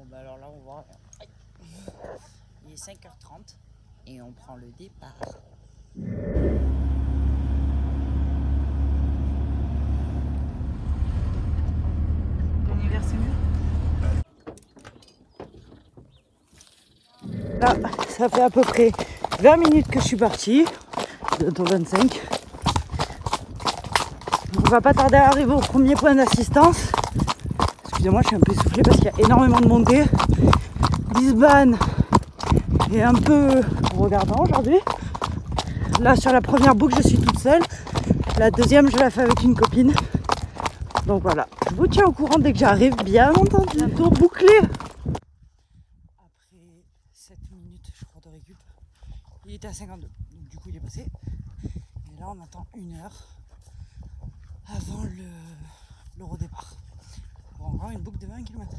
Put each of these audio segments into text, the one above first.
Bon bah alors là on voit rien. Il est 5h30 et on prend le départ. L'anniversaire. Là, ça fait à peu près 20 minutes que je suis partie, bientôt 25. On va pas tarder à arriver au premier point d'assistance. Excusez-moi, je suis un peu essoufflée parce qu'il y a énormément de montées. Bisbane est un peu regardant aujourd'hui. Là, sur la première boucle, je suis toute seule. La deuxième, je la fais avec une copine. Donc voilà, je vous tiens au courant dès que j'arrive, bien entendu. Bientôt bouclé. Après 7 minutes, je crois, de récup, il était à 52. Donc du coup, il est passé. Et là, on attend 1 heure avant le redépart. Pour encore une boucle de 20 km.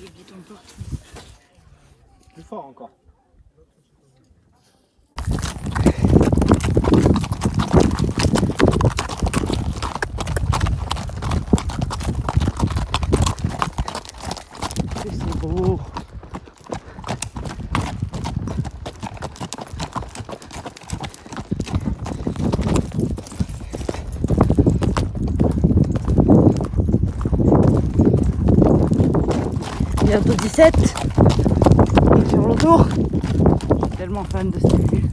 Les bidons partout. Plus fort encore. C'est beau. Bientôt 17. Et sur l'auto, je suis tellement fan de cette vue.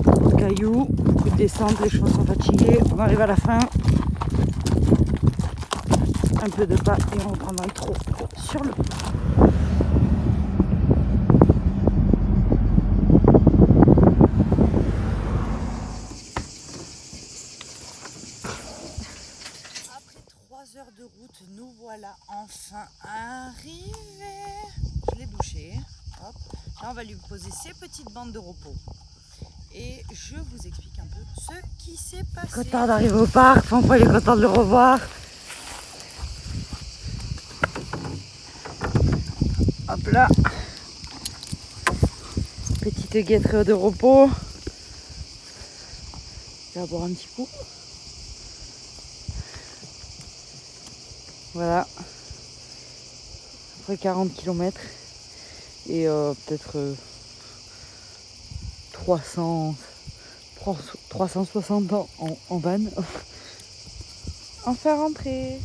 Beaucoup de cailloux, beaucoup de descente, les chevaux sont fatigués. On arrive à la fin. Un peu de pas et on reprendra le trot sur le pont. Après 3 heures de route, nous voilà enfin arrivés. Je l'ai bouché. Hop. Là, on va lui poser ses petites bandes de repos. Et je vous explique un peu ce qui s'est passé. Content d'arriver au parc, Fanfan il est content de le revoir. Hop là. Petite guêtre de repos. Je vais boire un petit coup. Voilà. Après 40 km. Et peut-être 360 en van. Enfin rentré.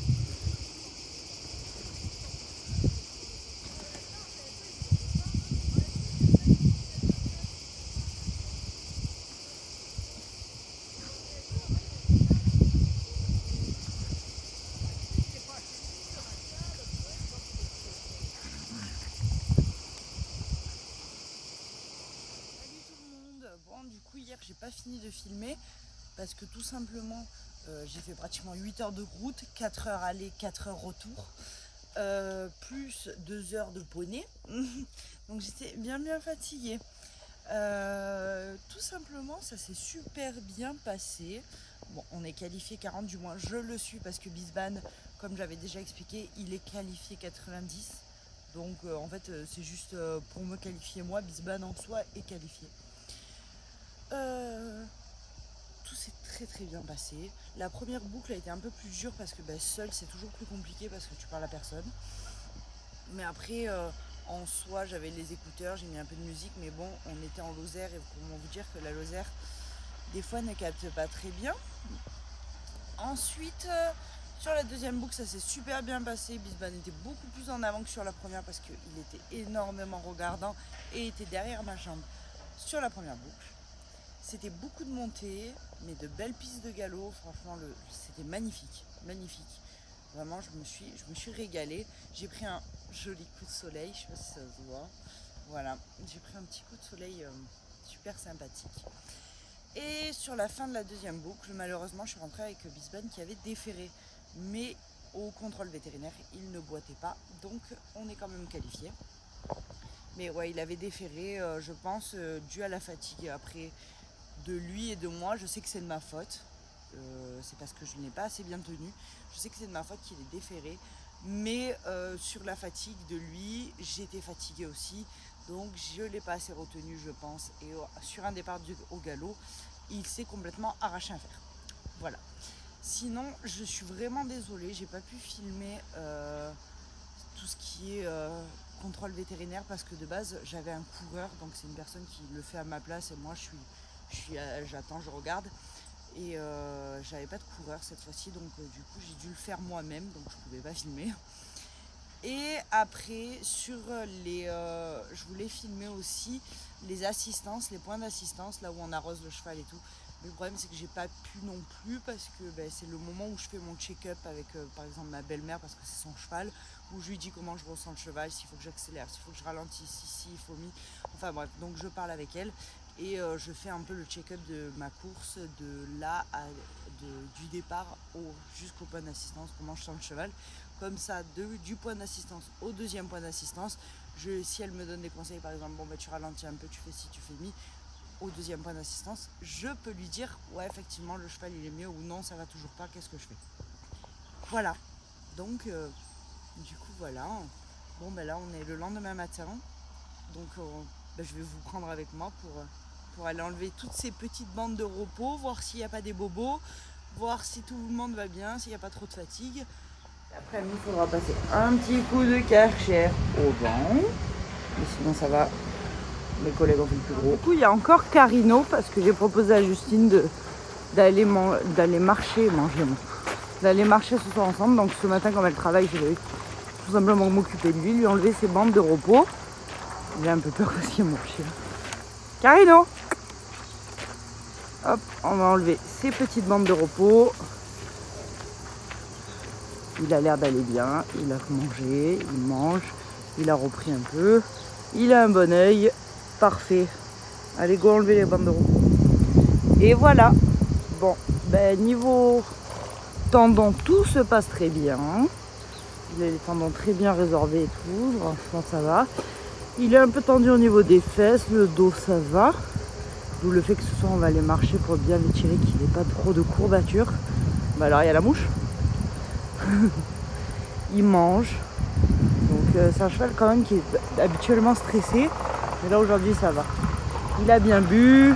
Bon, du coup, hier, j'ai pas fini de filmer parce que tout simplement, j'ai fait pratiquement 8 heures de route, 4 heures aller, 4 heures retour, plus 2 heures de poney. Donc, j'étais bien fatiguée. Tout simplement, ça s'est super bien passé. Bon, on est qualifié 40, du moins je le suis parce que Bisbane, comme j'avais déjà expliqué, il est qualifié 90. Donc, en fait, c'est juste pour me qualifier moi, Bisbane en soi est qualifié. Tout s'est très bien passé. La première boucle a été un peu plus dure parce que seul c'est toujours plus compliqué parce que tu parles à personne. Mais après en soi j'avais les écouteurs, j'ai mis un peu de musique, mais bon, on était en Lozère et comment vous dire que la Lozère des fois ne capte pas très bien. Ensuite sur la deuxième boucle ça s'est super bien passé. Bisbane était beaucoup plus en avant que sur la première parce qu'il était énormément regardant et était derrière ma jambe sur la première boucle. C'était beaucoup de montées, mais de belles pistes de galop. Franchement, c'était magnifique, magnifique. Vraiment, je me suis régalée. J'ai pris un joli coup de soleil, je sais pas si ça se voit. Voilà, j'ai pris un petit coup de soleil super sympathique. Et sur la fin de la deuxième boucle, malheureusement, je suis rentrée avec Bisbane qui avait déféré. Mais au contrôle vétérinaire, il ne boitait pas, donc on est quand même qualifié. Mais ouais, il avait déféré, je pense, dû à la fatigue. Après, de lui et de moi, je sais que c'est de ma faute, c'est parce que je n'ai pas assez bien tenu, je sais que c'est de ma faute qu'il est déféré, mais sur la fatigue de lui, j'étais fatiguée aussi, Donc je ne l'ai pas assez retenu, je pense. Et sur un départ au galop, il s'est complètement arraché un fer. Voilà. Sinon, je suis vraiment désolée, j'ai pas pu filmer tout ce qui est contrôle vétérinaire parce que de base j'avais un coureur, donc c'est une personne qui le fait à ma place et moi j'attends, je regarde. Et j'avais pas de coureur cette fois-ci, donc du coup j'ai dû le faire moi-même, donc je pouvais pas filmer. Et après sur je voulais filmer aussi les assistances, les points d'assistance, là où on arrose le cheval et tout. Mais le problème c'est que j'ai pas pu non plus parce que c'est le moment où je fais mon check-up avec par exemple ma belle-mère parce que c'est son cheval, où je lui dis comment je ressens le cheval, s'il faut que j'accélère, s'il faut que je ralentisse, s'il faut enfin bref, donc je parle avec elle et je fais un peu le check-up de ma course du départ jusqu'au point d'assistance, comment je sens le cheval. Comme ça, du point d'assistance au deuxième point d'assistance, si elle me donne des conseils, par exemple, bon tu ralentis un peu, tu fais ci, tu fais mi, au deuxième point d'assistance, je peux lui dire ouais effectivement le cheval il est mieux ou non ça va toujours pas, qu'est-ce que je fais. Voilà, donc du coup voilà, bon là on est le lendemain matin, donc je vais vous prendre avec moi pour aller enlever toutes ces petites bandes de repos, voir s'il n'y a pas des bobos, voir si tout le monde va bien, s'il n'y a pas trop de fatigue. Après il faudra passer un petit coup de Karcher au vent, mais sinon ça va. Mes collègues ont fait le plus gros. Du coup, il y a encore Carino parce que j'ai proposé à Justine d'aller marcher ce soir ensemble. Donc ce matin, comme elle travaille, je vais tout simplement m'occuper de lui enlever ses bandes de repos. J'ai un peu peur parce qu'il y a mon chien. Carino! Hop, on va enlever ses petites bandes de repos. Il a l'air d'aller bien, il a mangé, il mange, il a repris un peu, il a un bon œil. Parfait. Allez, go enlever les bandes de repos. Et voilà. Bon, niveau tendons, tout se passe très bien. Il a les tendons très bien résorbés et tout. Franchement, ça va. Il est un peu tendu au niveau des fesses. Le dos, ça va. D'où le fait que ce soir, on va aller marcher pour bien l'étirer, qu'il n'ait pas trop de courbatures. Alors, il y a la mouche. Il mange. Donc, c'est un cheval quand même qui est habituellement stressé. Mais là aujourd'hui ça va. Il a bien bu,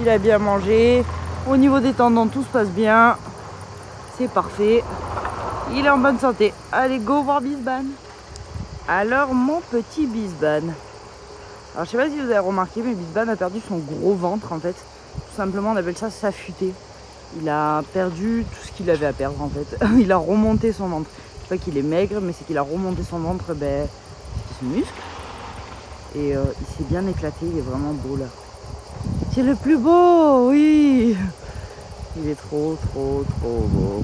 il a bien mangé. Au niveau des tendons tout se passe bien. C'est parfait. Il est en bonne santé. Allez go voir Bisban. Alors mon petit Bisban. Alors je sais pas si vous avez remarqué mais Bisban a perdu son gros ventre en fait. Tout simplement on appelle ça s'affûter. Il a perdu tout ce qu'il avait à perdre en fait. Il a remonté son ventre. C'est pas qu'il est maigre mais c'est qu'il a remonté son ventre ses muscles. Et il s'est bien éclaté, il est vraiment beau là. C'est le plus beau, oui. Il est trop beau.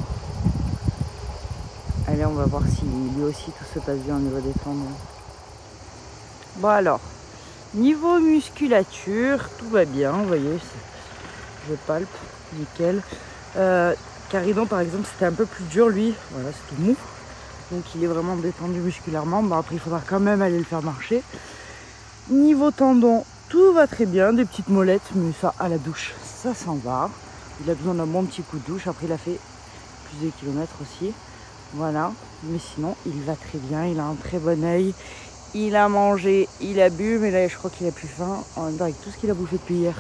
Allez, on va voir si lui aussi tout se passe bien au niveau des tendons. Bon alors, niveau musculature, tout va bien, vous voyez, je palpe, nickel. Carino par exemple, c'était un peu plus dur lui, voilà, c'est tout mou. Donc il est vraiment détendu musculairement. Bon après il faudra quand même aller le faire marcher. Niveau tendon, tout va très bien, des petites molettes, mais ça à la douche, ça s'en va. Il a besoin d'un bon petit coup de douche, après il a fait plus de kilomètres aussi. Voilà, mais sinon il va très bien, il a un très bon œil. Il a mangé, il a bu, mais là je crois qu'il a plus faim, en même temps avec tout ce qu'il a bouffé depuis hier.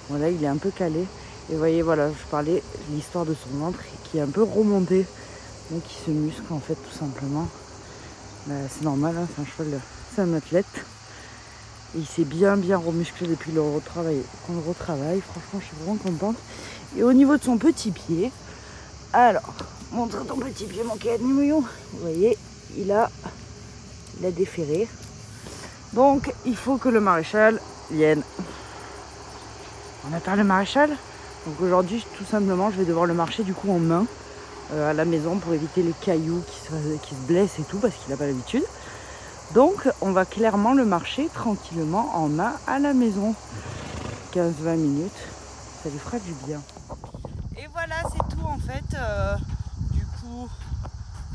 Voilà, il est un peu calé. Et vous voyez, voilà, je parlais de l'histoire de son ventre qui est un peu remonté. Donc il se muscle en fait tout simplement. C'est normal, hein, c'est un cheval, c'est un athlète. Et il s'est bien remusclé depuis qu'on le retravaille. Franchement, je suis vraiment contente. Et au niveau de son petit pied, alors, montre ton petit pied, mon canouillon. Vous voyez, il a déféré. Donc, il faut que le maréchal vienne. On attend le maréchal. Donc aujourd'hui, tout simplement, je vais devoir le marcher du coup en main à la maison pour éviter les cailloux qui se blessent et tout parce qu'il n'a pas l'habitude. Donc on va clairement le marcher tranquillement en main à la maison. 15-20 minutes, ça lui fera du bien. Et voilà, c'est tout en fait du coup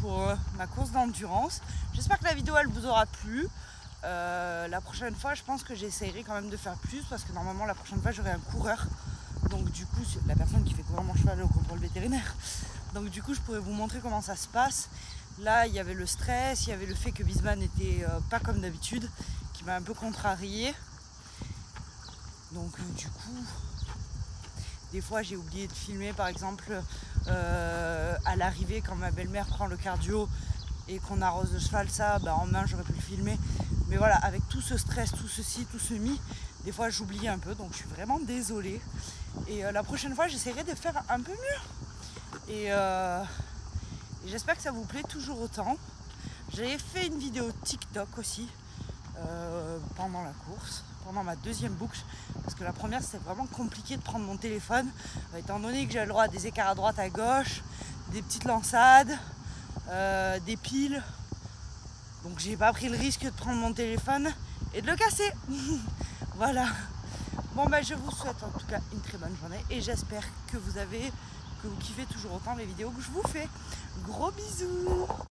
pour ma course d'endurance. J'espère que la vidéo elle vous aura plu. La prochaine fois je pense que j'essaierai quand même de faire plus parce que normalement la prochaine fois j'aurai un coureur. Donc du coup la personne qui fait courir mon cheval au contrôle vétérinaire. Donc du coup je pourrais vous montrer comment ça se passe. Là il y avait le stress, il y avait le fait que Bisban n'était pas comme d'habitude, m'a un peu contrariée. Donc du coup, des fois j'ai oublié de filmer, par exemple à l'arrivée quand ma belle-mère prend le cardio et qu'on arrose le cheval, ça en main j'aurais pu le filmer. Mais voilà, avec tout ce stress, tout ceci, tout ce mis, des fois j'oublie un peu, donc je suis vraiment désolée. Et la prochaine fois j'essaierai de faire un peu mieux. Et j'espère que ça vous plaît toujours autant. J'avais fait une vidéo TikTok aussi pendant la course, pendant ma deuxième boucle, parce que la première c'était vraiment compliqué de prendre mon téléphone, étant donné que j'avais le droit à des écarts à droite à gauche, des petites lançades, des piles. Donc j'ai pas pris le risque de prendre mon téléphone et de le casser. Voilà. Bon je vous souhaite en tout cas une très bonne journée et j'espère que vous kiffez toujours autant les vidéos que je vous fais. Gros bisous.